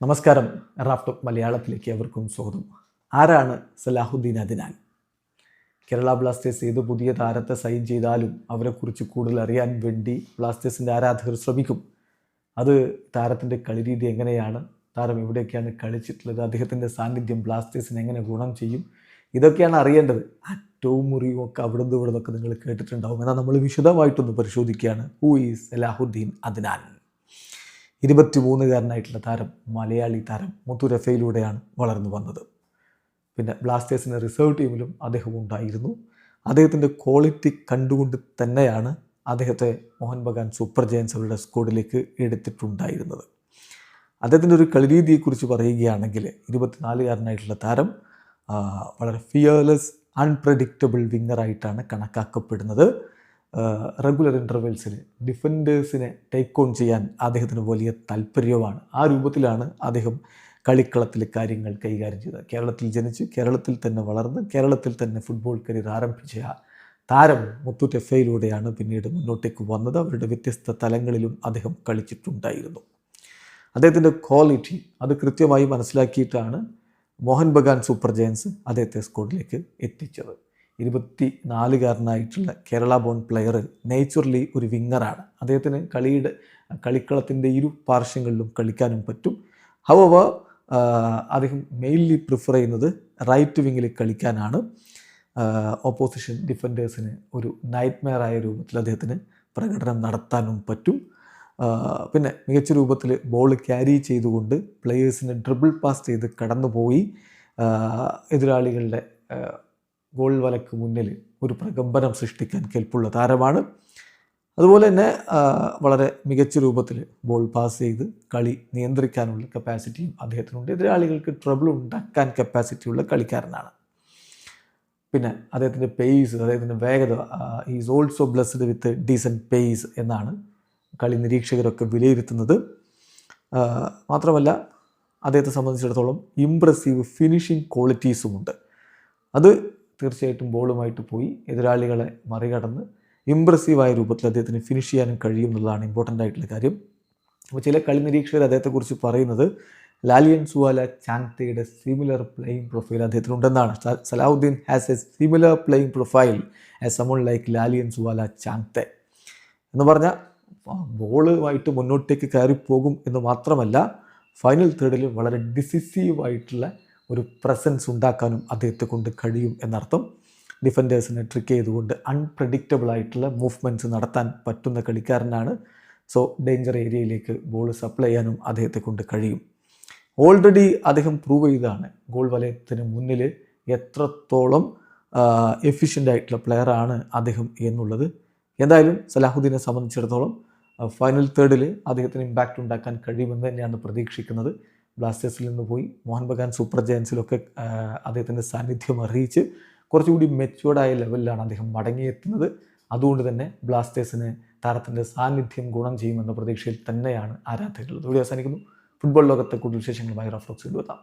നമസ്കാരം. റാഫ്റ്റോക്ക് മലയാളത്തിലേക്ക് അവർക്കും സ്വാഗതം. ആരാണ് സലാഹുദ്ദീൻ അദ്നാൻ? കേരള ബ്ലാസ്റ്റേഴ്സ് ഏത് പുതിയ താരത്തെ സൈൻ ചെയ്താലും അവരെക്കുറിച്ച് കൂടുതൽ അറിയാൻ വേണ്ടി ബ്ലാസ്റ്റേഴ്സിൻ്റെ ആരാധകർ ശ്രമിക്കും. അത് താരത്തിൻ്റെ കളിരീതി എങ്ങനെയാണ്, താരം എവിടെയൊക്കെയാണ് കളിച്ചിട്ടുള്ളത്, അദ്ദേഹത്തിൻ്റെ സാന്നിധ്യം ബ്ലാസ്റ്റേഴ്സിന് എങ്ങനെ ഗുണം ചെയ്യും, ഇതൊക്കെയാണ് അറിയേണ്ടത്. അറ്റവും മുറിയും ഒക്കെ അവിടുന്ന് ഇവിടുന്നൊക്കെ നിങ്ങൾ കേട്ടിട്ടുണ്ടാവും. എന്നാൽ നമ്മൾ വിശദമായിട്ടൊന്ന് പരിശോധിക്കുകയാണ്. Who is Salahuddin Adnan? 23-കാരനായിട്ടുള്ള താരം, മലയാളി താരം, മുത്തുരഫയിലൂടെയാണ് വളർന്നു വന്നത്. പിന്നെ ബ്ലാസ്റ്റേഴ്സിൻ്റെ റിസർവ് ടീമിലും അദ്ദേഹം ഉണ്ടായിരുന്നു. അദ്ദേഹത്തിൻ്റെ ക്വാളിറ്റി കണ്ടുകൊണ്ട് തന്നെയാണ് അദ്ദേഹത്തെ മോഹൻ ബഗാൻ സൂപ്പർ ജയൻസ് അവരുടെ സ്ക്വാഡിലേക്ക് എടുത്തിട്ടുണ്ടായിരുന്നത്. അദ്ദേഹത്തിൻ്റെ ഒരു കളിരീതിയെക്കുറിച്ച് പറയുകയാണെങ്കിൽ 24-കാരനായിട്ടുള്ള താരം വളരെ ഫിയർലെസ്, അൺപ്രഡിക്റ്റബിൾ വിങ്ങറായിട്ടാണ് കണക്കാക്കപ്പെടുന്നത്. റെഗുലർ ഇൻ്റർവെൽസിൽ ഡിഫൻഡേഴ്സിനെ ടേക്ക് ഓൺ ചെയ്യാൻ അദ്ദേഹത്തിന് വലിയ താല്പര്യമാണ്. ആ രൂപത്തിലാണ് അദ്ദേഹം കളിക്കളത്തിലെ കാര്യങ്ങൾ കൈകാര്യം ചെയ്തത്. കേരളത്തിൽ ജനിച്ച് കേരളത്തിൽ തന്നെ വളർന്ന് കേരളത്തിൽ തന്നെ ഫുട്ബോൾ കരിയർ ആരംഭിച്ച താരം മുത്തൂറ്റ് എഫ്-ഐയിലൂടെയാണ് പിന്നീട് മുന്നോട്ടേക്ക് വന്നത്. അവരുടെ വ്യത്യസ്ത തലങ്ങളിലും അദ്ദേഹം കളിച്ചിട്ടുണ്ടായിരുന്നു. അദ്ദേഹത്തിൻ്റെ ക്വാളിറ്റി അത് കൃത്യമായി മനസ്സിലാക്കിയിട്ടാണ് മോഹൻ ബഗാൻ സൂപ്പർ ജയൻസ് അദ്ദേഹത്തെ സ്ക്വാഡിലേക്ക് എത്തിച്ചത്. 24-കാരനായിട്ടുള്ള കേരള ബോൺ പ്ലെയർ നേച്ചുറലി ഒരു വിങ്ങറാണ്. അദ്ദേഹത്തിന് കളിക്കളത്തിൻ്റെ ഇരു പാർശ്വങ്ങളിലും കളിക്കാനും പറ്റും. ഹൗവർ അദ്ദേഹം മെയിൻലി പ്രിഫർ ചെയ്യുന്നത് റൈറ്റ് വിങ്ങിൽ കളിക്കാനാണ്. ഓപ്പോസിഷൻ ഡിഫൻഡേഴ്സിന് ഒരു നൈറ്റ്മെയർ ആയ രൂപത്തിൽ അദ്ദേഹത്തിന് പ്രകടനം നടത്താനും പറ്റും. പിന്നെ മികച്ച രൂപത്തിൽ ബോൾ ക്യാരി ചെയ്തുകൊണ്ട് പ്ലെയേഴ്സിനെ ഡ്രിബിൾ പാസ് ചെയ്ത് കടന്നുപോയി എതിരാളികളുടെ ഗോൾ വലക്ക് മുന്നിൽ ഒരു പ്രകമ്പനം സൃഷ്ടിക്കാൻ കെൽപ്പുള്ള താരമാണ്. അതുപോലെ തന്നെ വളരെ മികച്ച രൂപത്തിൽ ബോൾ പാസ് ചെയ്ത് കളി നിയന്ത്രിക്കാനുള്ള കപ്പാസിറ്റിയും അദ്ദേഹത്തിനുണ്ട്. എതിരാളികൾക്ക് ട്രബിൾ ഉണ്ടാക്കാൻ കപ്പാസിറ്റിയുള്ള കളിക്കാരനാണ്. പിന്നെ അദ്ദേഹത്തിൻ്റെ പേസ്, അദ്ദേഹത്തിൻ്റെ വേഗത, is also blessed with decent pace എന്നാണ് കളി നിരീക്ഷകരൊക്കെ വിലയിരുത്തുന്നത്. മാത്രമല്ല അദ്ദേഹത്തെ സംബന്ധിച്ചിടത്തോളം ഇംപ്രസീവ് ഫിനിഷിംഗ് ക്വാളിറ്റീസുമുണ്ട്. അത് തീർച്ചയായിട്ടും ബോളുമായിട്ട് പോയി എതിരാളികളെ മറികടന്ന് ഇംപ്രസീവായ രൂപത്തിൽ അദ്ദേഹത്തിന് ഫിനിഷ് ചെയ്യാനും കഴിയും എന്നുള്ളതാണ് ഇമ്പോർട്ടൻ്റ് ആയിട്ടുള്ള കാര്യം. അപ്പോൾ ചില കളി നിരീക്ഷകർ അദ്ദേഹത്തെക്കുറിച്ച് പറയുന്നത് ലാലിയൻ സുവാല ചാങ്തയുടെ സിമിലർ പ്ലേയിങ് പ്രൊഫൈൽ അദ്ദേഹത്തിനുണ്ടെന്നാണ്. Salahuddin has a similar playing profile as someone like Lallianzuala Chhangte എന്ന് പറഞ്ഞാൽ ബോളുമായിട്ട് മുന്നോട്ടേക്ക് കയറിപ്പോകും എന്ന് മാത്രമല്ല, ഫൈനൽ തേർഡിൽ വളരെ ഡിസിസീവായിട്ടുള്ള ഒരു പ്രസൻസ് ഉണ്ടാക്കാനും അദ്ദേഹത്തെ കൊണ്ട് കഴിയും എന്നർത്ഥം. ഡിഫൻഡേഴ്സിനെ ട്രിക്ക് ചെയ്തുകൊണ്ട് അൺപ്രഡിക്റ്റബിൾ ആയിട്ടുള്ള മൂവ്മെൻറ്റ്സ് നടത്താൻ പറ്റുന്ന കളിക്കാരനാണ്. സോ ഡേഞ്ചർ ഏരിയയിലേക്ക് ബോൾ സപ്ലൈ ചെയ്യാനും അദ്ദേഹത്തെ കൊണ്ട് കഴിയും. ഓൾറെഡി അദ്ദേഹം പ്രൂവ് ചെയ്തതാണ് ഗോൾ വലയത്തിന് മുന്നിൽ എത്രത്തോളം എഫിഷ്യൻ്റ് ആയിട്ടുള്ള പ്ലെയറാണ് അദ്ദേഹം എന്നുള്ളത്. എന്തായാലും സലാഹുദ്ദീനെ സംബന്ധിച്ചിടത്തോളം ഫൈനൽ തേർഡിൽ അദ്ദേഹത്തിന് ഇമ്പാക്റ്റ് ഉണ്ടാക്കാൻ കഴിയുമെന്ന് തന്നെയാണ് പ്രതീക്ഷിക്കുന്നത്. ബ്ലാസ്റ്റേഴ്സിൽ നിന്ന് പോയി മോഹൻ ബഗാൻ സൂപ്പർ ജയൻസിലൊക്കെ അദ്ദേഹത്തിൻ്റെ സാന്നിധ്യം അറിയിച്ച് കുറച്ചുകൂടി മെച്യൂർഡായ ലെവലിലാണ് അദ്ദേഹം മടങ്ങിയെത്തുന്നത്. അതുകൊണ്ട് തന്നെ ബ്ലാസ്റ്റേഴ്സിന് താരത്തിൻ്റെ സാന്നിധ്യം ഗുണം ചെയ്യുമെന്ന പ്രതീക്ഷയിൽ തന്നെയാണ് ആരാധകരുള്ളത്. വീഡിയോ അവസാനിക്കുന്നു. ഫുട്ബോൾ ലോകത്തെ കൂടുതൽ വിശേഷങ്ങളുമായി റാഫ്റ്റോക്സ് കൊണ്ടുവെത്താം.